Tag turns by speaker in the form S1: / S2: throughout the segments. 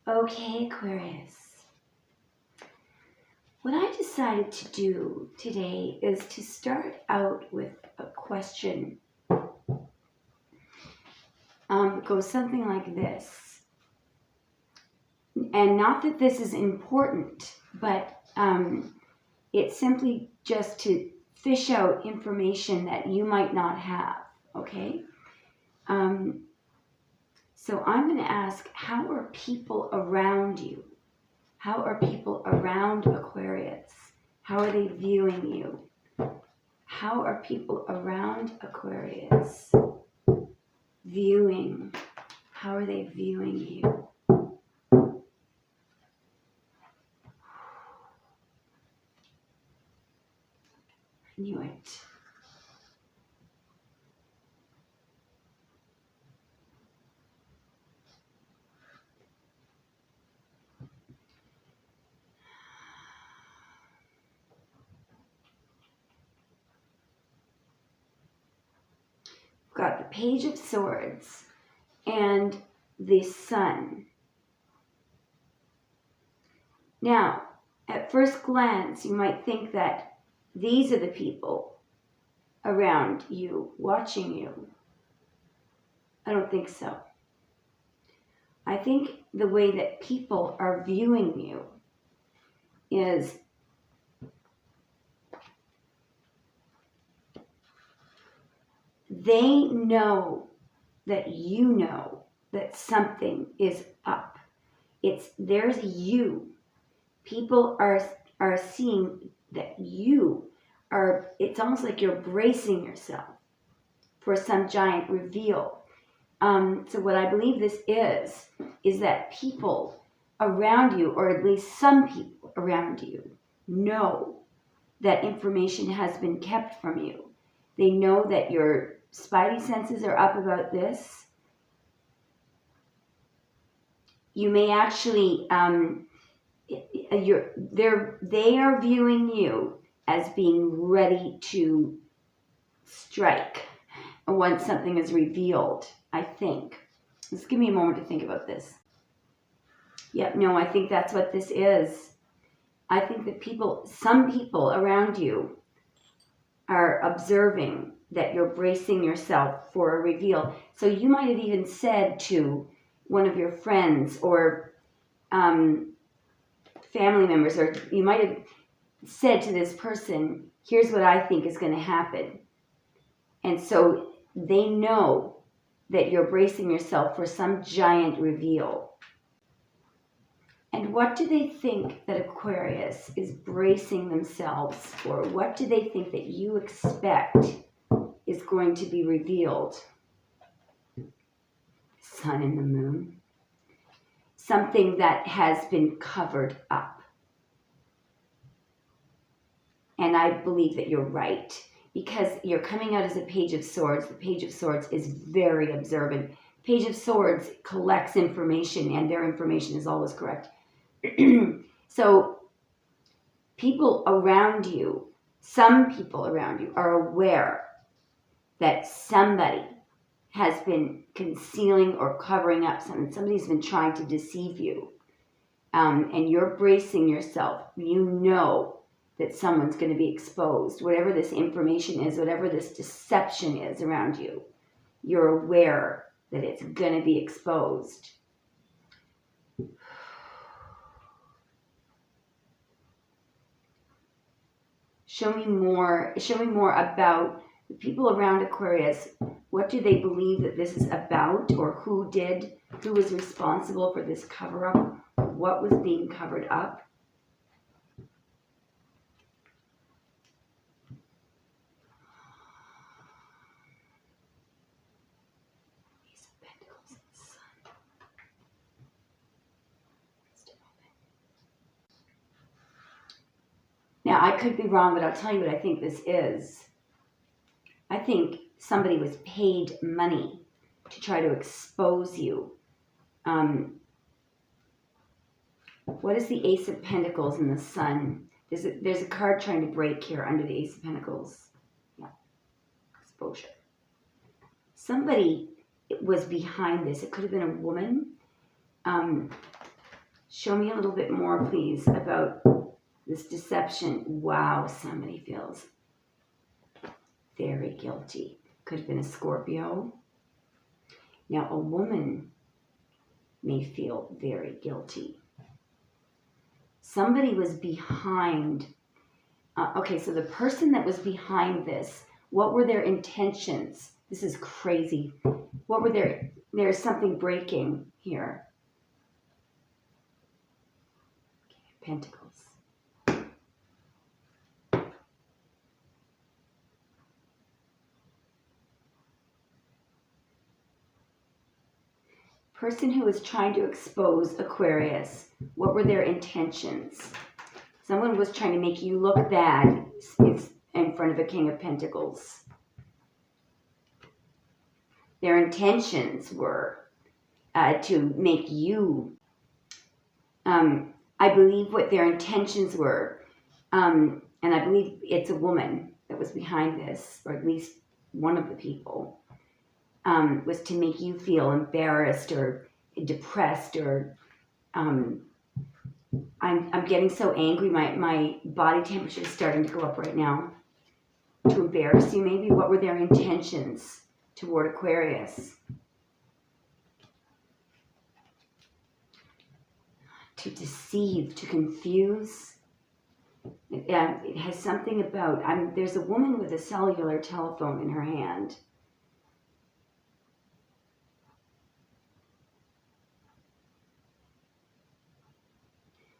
S1: Okay, Aquarius. What I decided to do today is to start out with a question. Goes something like this. And not that this is important, but it's simply just to fish out information that you might not have, okay? So I'm going to ask, how are people around you? How are people around Aquarius? How are they viewing you? How are people around Aquarius viewing? How are they viewing you? I knew it. We've got the Page of Swords and the Sun. Now, at first glance, you might think that these are the people around you, watching you. I don't think so. I think the way that people are viewing you is they know that you know that something is up. There's you. People are seeing that you are, it's almost like you're bracing yourself for some giant reveal. So what I believe this is that people around you, or at least some people around you, know that information has been kept from you. They know that your spidey senses are up about this. You may actually, they are viewing you as being ready to strike once something is revealed, I think. Just give me a moment to think about this. Yep, no, I think that's what this is. I think that some people around you are observing that you're bracing yourself for a reveal. So you might have even said to one of your friends or family members, or you might have said to this person, here's what I think is going to happen. And so they know that you're bracing yourself for some giant reveal. And what do they think that Aquarius is bracing themselves for? What do they think that you expect is going to be revealed? Sun and the moon. Something that has been covered up. And I believe that you're right, because you're coming out as a Page of Swords. The Page of Swords is very observant. Page of Swords collects information, and their information is always correct. So people around you, some people around you are aware that somebody has been concealing or covering up something. Somebody's been trying to deceive you. And you're bracing yourself. You know that someone's going to be exposed. Whatever this information is, whatever this deception is around you, you're aware that it's going to be exposed. Show me more about the people around Aquarius. What do they believe that this is about, or who was responsible for this cover-up? What was being covered up? Ace of Pentacles and the Sun. Now, I could be wrong, but I'll tell you what I think this is. I think somebody was paid money to try to expose you. What is the Ace of Pentacles and the Sun? There's a card trying to break here under the Ace of Pentacles. Yeah, exposure. Somebody was behind this. It could have been a woman. Show me a little bit more, please, about this deception. Wow, somebody feels very guilty. Could have been a Scorpio. Now, a woman may feel very guilty. Somebody was behind. Okay, so the person that was behind this, what were their intentions? This is crazy. What were there's something breaking here. Pentacles. Person who was trying to expose Aquarius, what were their intentions? Someone was trying to make you look bad in front of a King of Pentacles. Their intentions were to make you, I believe what their intentions were, and I believe it's a woman that was behind this, or at least one of the people, was to make you feel embarrassed or depressed, or I'm getting so angry, my body temperature is starting to go up right now. To embarrass you, maybe. What were their intentions toward Aquarius? To deceive, to confuse. It has something about, there's a woman with a cellular telephone in her hand.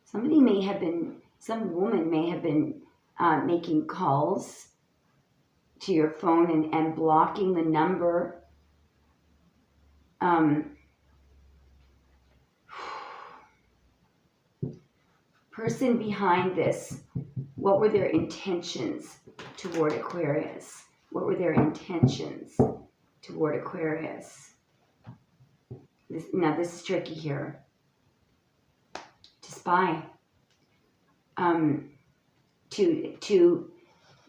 S1: Some woman may have been making calls to your phone and blocking the number. Person behind this, what were their intentions toward Aquarius? What were their intentions toward Aquarius? Now this is tricky here. To spy. To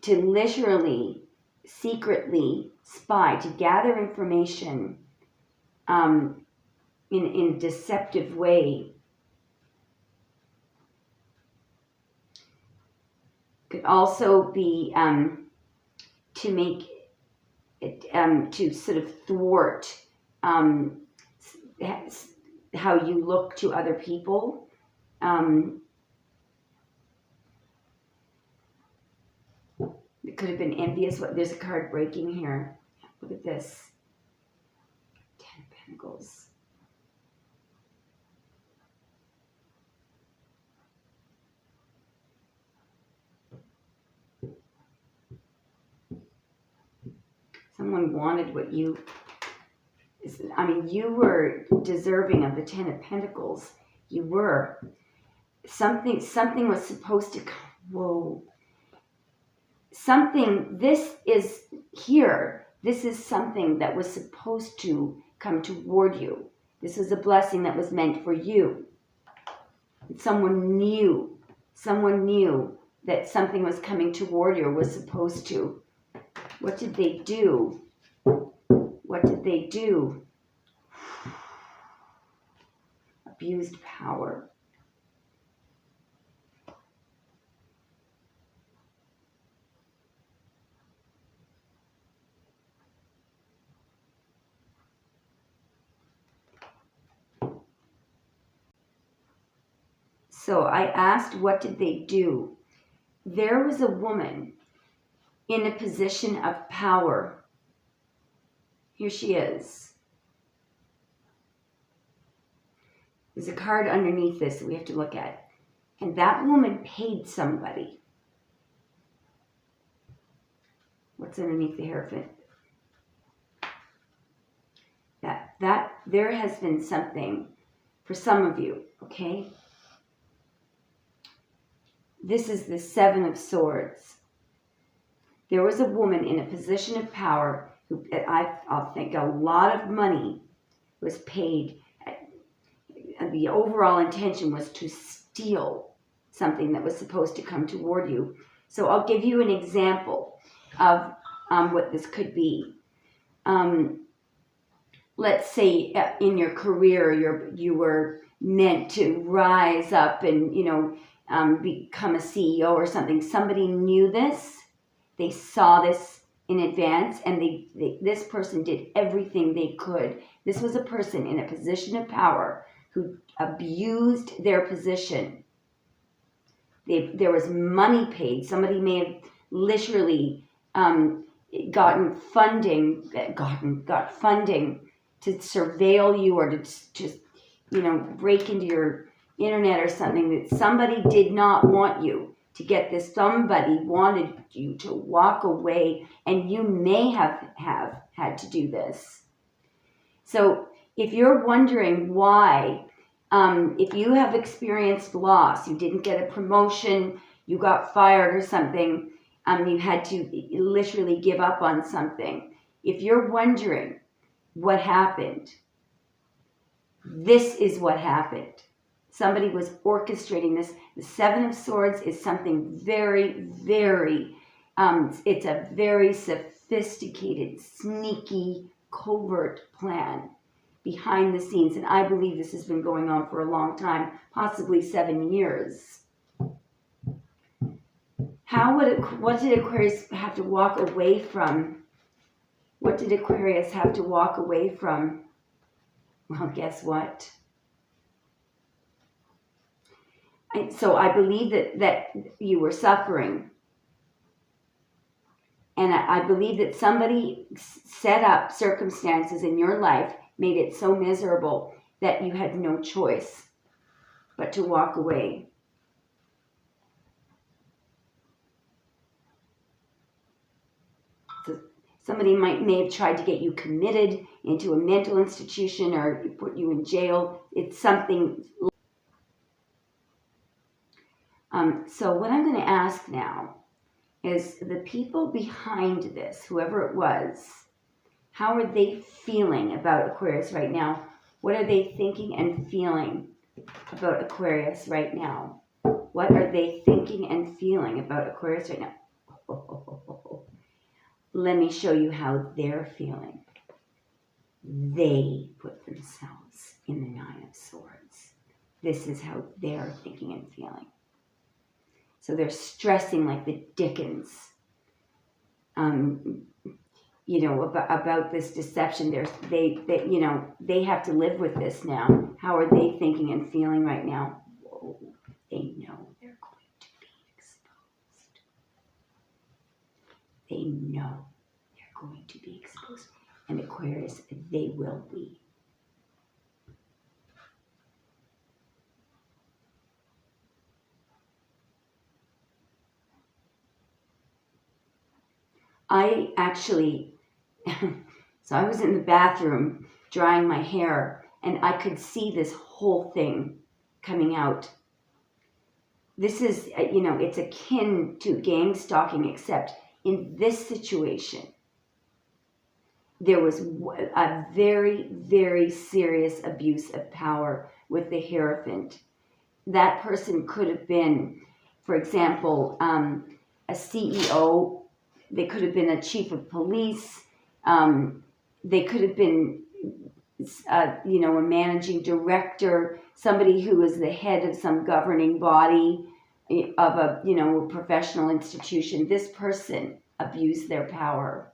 S1: literally, secretly spy, to gather information in a deceptive way. Could also be to make it, to sort of thwart how you look to other people. It could have been envious. There's a card breaking here. Look at this. 10 of Pentacles. Someone wanted what you, you were deserving of the 10 of Pentacles. You were. Something was supposed to come. Whoa. This is here. This is something that was supposed to come toward you. This is a blessing that was meant for you. Someone knew that something was coming toward you, or was supposed to. What did they do? What did they do? Abused power. So I asked, what did they do? There was a woman in a position of power. Here she is. There's a card underneath this that we have to look at. And that woman paid somebody. What's underneath the Hierophant? That there has been something for some of you, okay? This is the 7 of Swords. There was a woman in a position of power who, I think, a lot of money was paid. And the overall intention was to steal something that was supposed to come toward you. So I'll give you an example of what this could be. Let's say in your career, you meant to rise up and, become a CEO or something. Somebody knew this. They saw this in advance, and this person did everything they could. This was a person in a position of power who abused their position. There was money paid. Somebody may have literally got funding to surveil you, or to just break into your internet or something. That somebody did not want you to get this. Somebody wanted you to walk away, and you may have had to do this. So if you're wondering why, if you have experienced loss, you didn't get a promotion, you got fired or something, you had to literally give up on something. If you're wondering what happened, this is what happened. Somebody was orchestrating this. The Seven of Swords is something very, very, it's a very sophisticated, sneaky, covert plan behind the scenes. And I believe this has been going on for a long time, possibly 7 years. What did Aquarius have to walk away from? What did Aquarius have to walk away from? Well, guess what? So I believe that you were suffering. And I believe that somebody set up circumstances in your life, made it so miserable that you had no choice but to walk away. So somebody may have tried to get you committed into a mental institution or put you in jail. It's something. So what I'm going to ask now is the people behind this, whoever it was, how are they feeling about Aquarius right now? What are they thinking and feeling about Aquarius right now? What are they thinking and feeling about Aquarius right now? Let me show you how they're feeling. They put themselves in the Nine of Swords. This is how they're thinking and feeling. So they're stressing like the dickens, about this deception. They have to live with this now. How are they thinking and feeling right now? Whoa, they know they're going to be exposed. They know they're going to be exposed. And Aquarius, they will be. I actually, so I was in the bathroom drying my hair, and I could see this whole thing coming out. This is, it's akin to gang stalking, except in this situation, there was a very, very serious abuse of power with the Hierophant. That person could have been, for example, a CEO. They could have been a chief of police. They could have been, a managing director, somebody who was the head of some governing body of a professional institution. This person abused their power.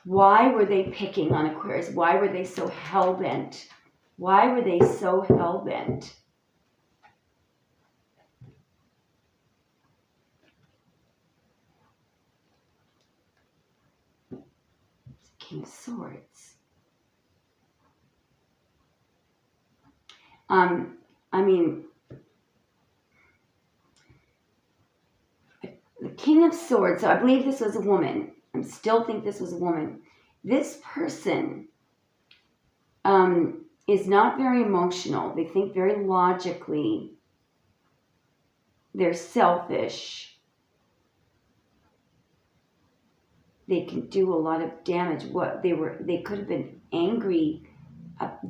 S1: Why were they picking on Aquarius? Why were they so hell-bent? Why were they so hell-bent? King of Swords. The King of Swords, so I believe this was a woman. I still think this was a woman. This person is not very emotional. They think very logically. They're selfish. They can do a lot of damage. They could have been angry.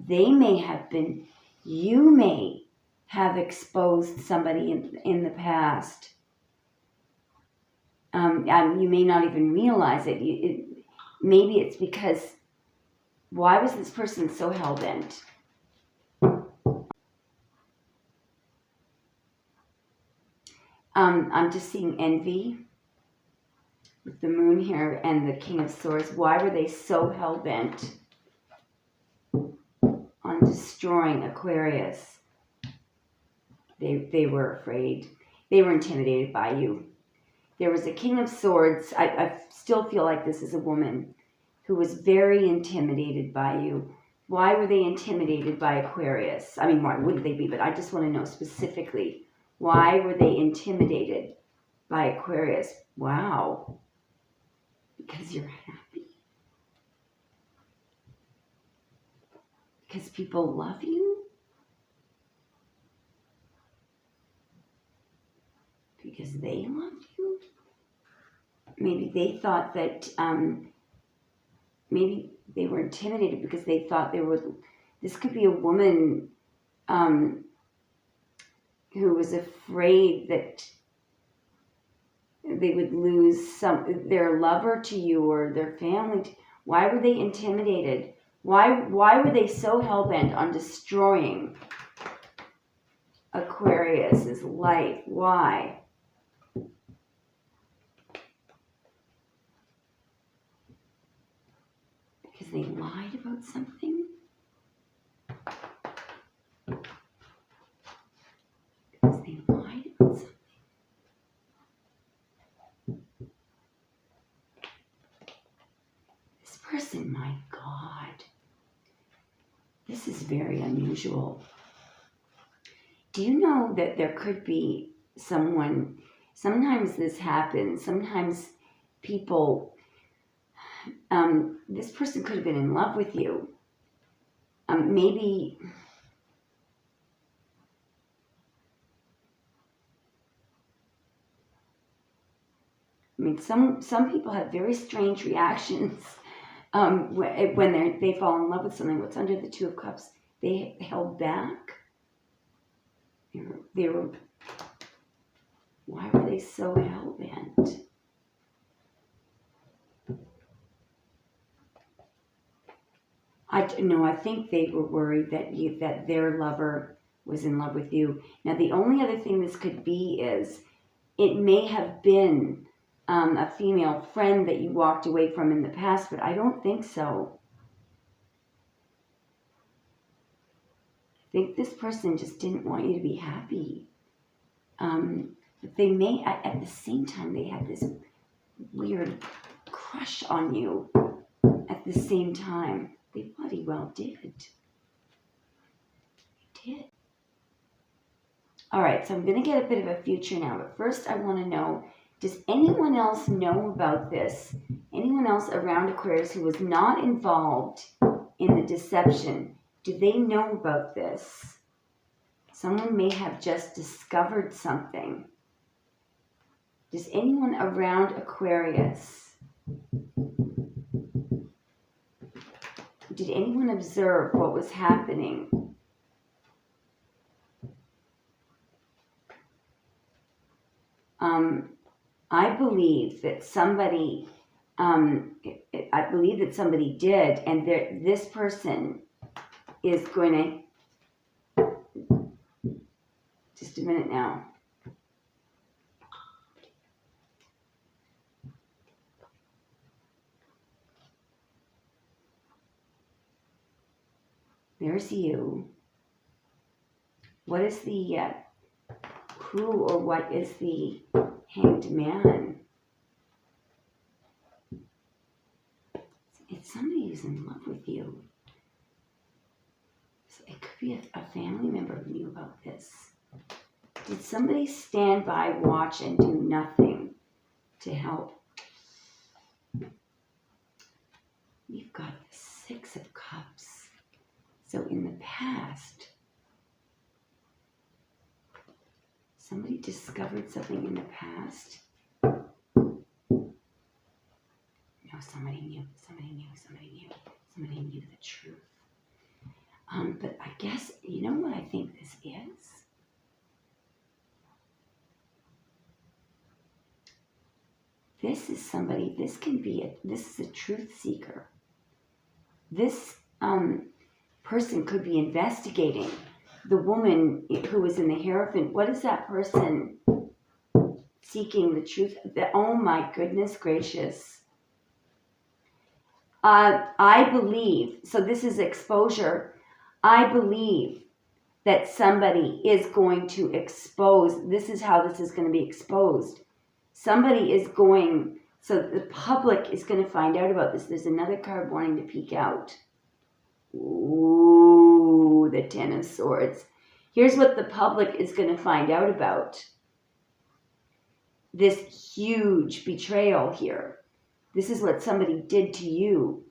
S1: They may have been. You may have exposed somebody in the past. You may not even realize it. Maybe it's because, why was this person so hell-bent? I'm just seeing envy with the moon here and the King of Swords. Why were they so hell-bent on destroying Aquarius? They were afraid. They were intimidated by you. There was a King of Swords. I still feel like this is a woman who was very intimidated by you. Why were they intimidated by Aquarius? I mean, why wouldn't they be? But I just want to know specifically, why were they intimidated by Aquarius? Wow. Because you're happy? Because people love you? Because they love you? Maybe they thought that, maybe they were intimidated because they thought this could be a woman who was afraid that they would lose their lover to you or their family. Why were they intimidated? Why were they so hell-bent on destroying Aquarius's life? Why? Because they lied about something? Because they lied about something? This person, my God. This is very unusual. Do you know that there could be someone, sometimes this happens, sometimes people, this person could have been in love with you. Maybe, I mean, some people have very strange reactions when they fall in love with something. What's under the Two of Cups? They held back. They were. Why were they so hell-bent? I think they were worried that their lover was in love with you. Now, the only other thing this could be is it may have been a female friend that you walked away from in the past, but I don't think so. I think this person just didn't want you to be happy. But they may, at the same time, they had this weird crush on you at the same time. They bloody well did. They did. All right, so I'm going to get a bit of a future now, but first I want to know, does anyone else know about this? Anyone else around Aquarius who was not involved in the deception? Do they know about this? Someone may have just discovered something. Does anyone around Aquarius, did anyone observe what was happening? I believe that somebody, did, and this person is going to, just a minute now. There's you. What is the, who or what is the Hanged Man? It's somebody who's in love with you. So it could be a family member who knew about this. Did somebody stand by, watch, and do nothing to help? We've got the Six of Cups. So in the past, somebody discovered something in the past. No, somebody knew the truth. But I guess, you know what I think this is? This is somebody, this is a truth seeker. This person could be investigating the woman who was in the Hierophant. What is that person? seeking the truth. Oh my goodness gracious. I believe, so this is exposure. I believe that somebody is going to expose, this is how this is going to be exposed. Somebody is going, so the public is going to find out about this. There's another card wanting to peek out. Ooh, the Ten of Swords. Here's what the public is going to find out about. This huge betrayal here. This is what somebody did to you.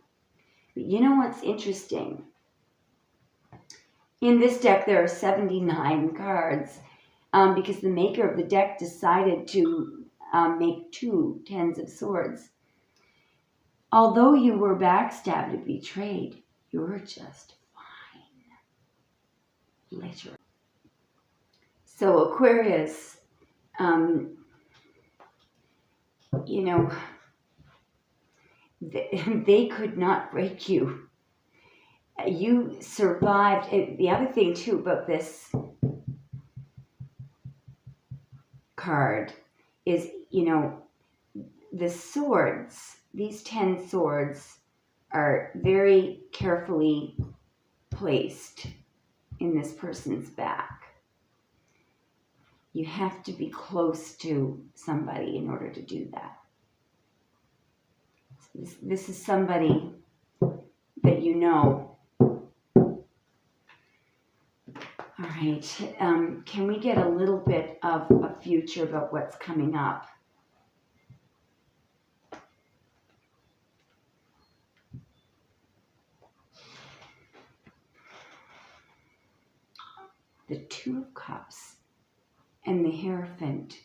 S1: But you know what's interesting? In this deck, there are 79 cards because the maker of the deck decided to make 2 Tens of Swords. Although you were backstabbed and betrayed, you're just fine. Literally. So Aquarius, you know, they could not break you. You survived. The other thing too about this card is, you know, the swords, these 10 swords are very carefully placed in this person's back. You have to be close to somebody in order to do that. So this is somebody that you know. All right. Can we get a little bit of a future about what's coming up? The Two of Cups and the Hierophant.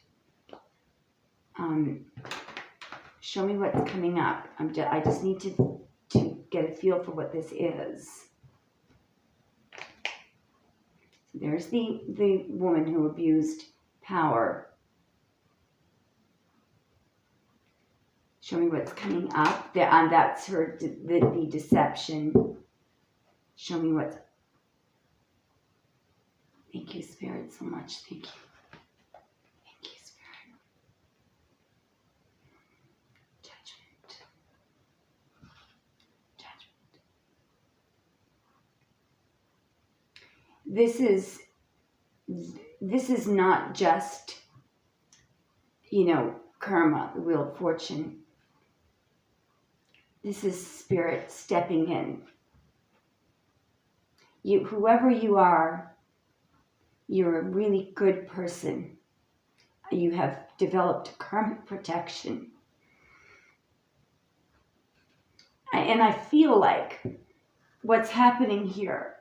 S1: Show me what's coming up. I just need to get a feel for what this is. There's the woman who abused power. Show me what's coming up. That's her, the deception. Show me what's... Thank you, Spirit, so much. Thank you. Thank you, Spirit. Judgment. Judgment. This is not just, you know, karma, the wheel of fortune. This is Spirit stepping in. Whoever you are, you're a really good person. You have developed karmic protection. And I feel like what's happening here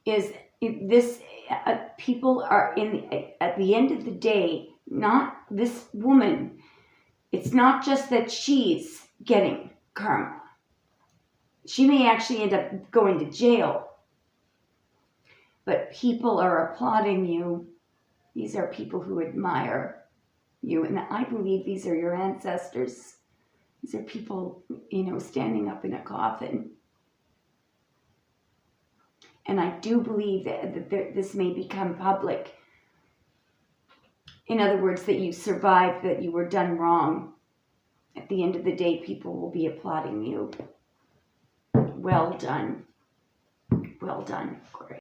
S1: is this, people are at the end of the day, not this woman. It's not just that she's getting karma. She may actually end up going to jail. But people are applauding you. These are people who admire you. And I believe these are your ancestors. These are people, you know, standing up in a coffin. And I do believe that this may become public. In other words, that you survived, that you were done wrong. At the end of the day, people will be applauding you. Well done. Well done. Great.